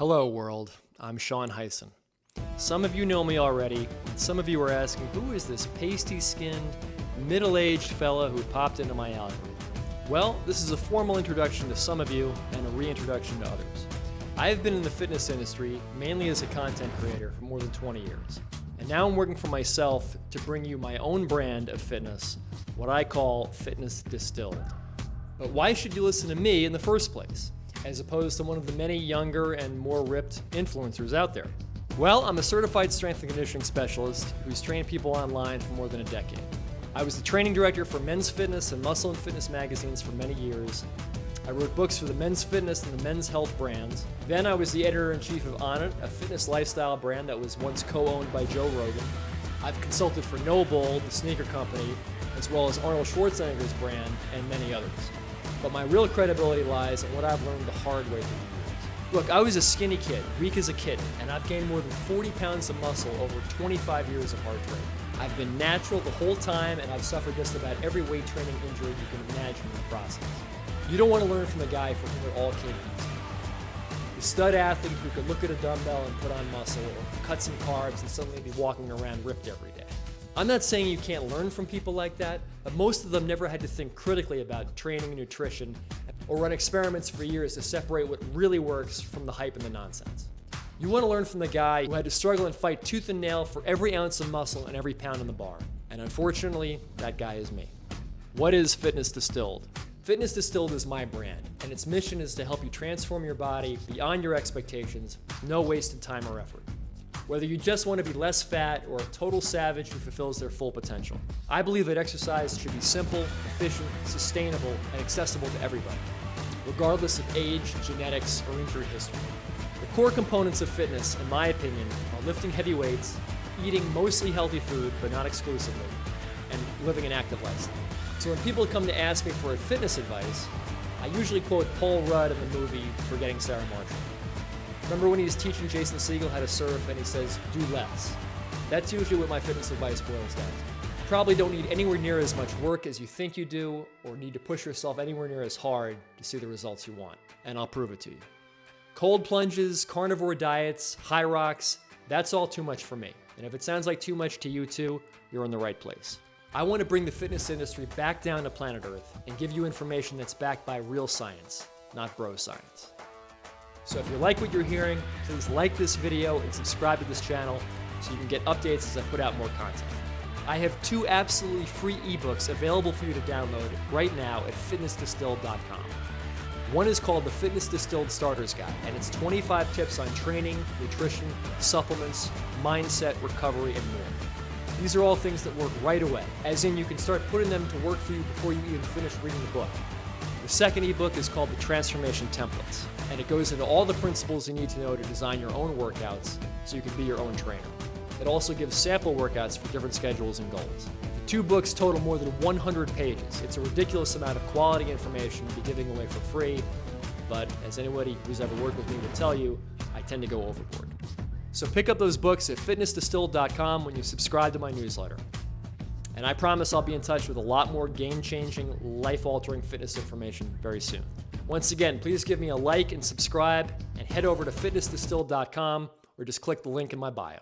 Hello world, I'm Sean Hyson. Some of you know me already, and some of you are asking, who is this pasty-skinned, middle-aged fella who popped into my algorithm? Well, this is a formal introduction to some of you and a reintroduction to others. I have been in the fitness industry, mainly as a content creator, for more than 20 years. And now I'm working for myself to bring you my own brand of fitness, what I call Fitness Distilled. But why should you listen to me in the first place, as opposed to one of the many younger and more ripped influencers out there? Well, I'm a certified strength and conditioning specialist who's trained people online for more than a decade. I was the training director for Men's Fitness and Muscle&Fitness magazines for many years. I wrote books for the Men's Fitness and the Men's Health brands. Then I was the Editor-in-Chief of Onnit, a fitness lifestyle brand that was once co-owned by Joe Rogan. I've consulted for NOBULL, the sneaker company, as well as Arnold Schwarzenegger's brand and many others. But my real credibility lies in what I've learned the hard way through the years. Look, I was a skinny kid, weak as a kitten, and I've gained more than 40 pounds of muscle over 25 years of hard training. I've been natural the whole time, and I've suffered just about every weight training injury you can imagine in the process. You don't want to learn from the guy for whom it all came easy. The stud athlete who could look at a dumbbell and put on muscle, or cut some carbs and suddenly be walking around ripped every day. I'm not saying you can't learn from people like that, but most of them never had to think critically about training and nutrition or run experiments for years to separate what really works from the hype and the nonsense. You want to learn from the guy who had to struggle and fight tooth and nail for every ounce of muscle and every pound in the bar. And unfortunately, that guy is me. What is Fitness Distilled? Fitness Distilled is my brand, and its mission is to help you transform your body beyond your expectations with no wasted time or effort. Whether you just want to be less fat or a total savage who fulfills their full potential. I believe that exercise should be simple, efficient, sustainable, and accessible to everybody, regardless of age, genetics, or injury history. The core components of fitness, in my opinion, are lifting heavy weights, eating mostly healthy food, but not exclusively, and living an active lifestyle. So when people come to ask me for fitness advice, I usually quote Paul Rudd in the movie Forgetting Sarah Marshall. Remember when he was teaching Jason Segel how to surf and he says, do less? That's usually what my fitness advice boils down to. You probably don't need anywhere near as much work as you think you do, or need to push yourself anywhere near as hard to see the results you want, and I'll prove it to you. Cold plunges, carnivore diets, high rocks, that's all too much for me. And if it sounds like too much to you too, you're in the right place. I want to bring the fitness industry back down to planet Earth and give you information that's backed by real science, not bro science. So if you like what you're hearing, please like this video and subscribe to this channel so you can get updates as I put out more content. I have 2 absolutely free ebooks available for you to download right now at fitnessdistilled.com. One is called the Fitness Distilled Starter's Guide, and it's 25 tips on training, nutrition, supplements, mindset, recovery, and more. These are all things that work right away, as in you can start putting them to work for you before you even finish reading the book. The second ebook is called the Transformation Templates, and it goes into all the principles you need to know to design your own workouts so you can be your own trainer. It also gives sample workouts for different schedules and goals. The 2 books total more than 100 pages. It's a ridiculous amount of quality information to be giving away for free, but as anybody who's ever worked with me will tell you, I tend to go overboard. So pick up those books at fitnessdistilled.com when you subscribe to my newsletter. And I promise I'll be in touch with a lot more game-changing, life-altering fitness information very soon. Once again, please give me a like and subscribe, and head over to fitnessdistilled.com or just click the link in my bio.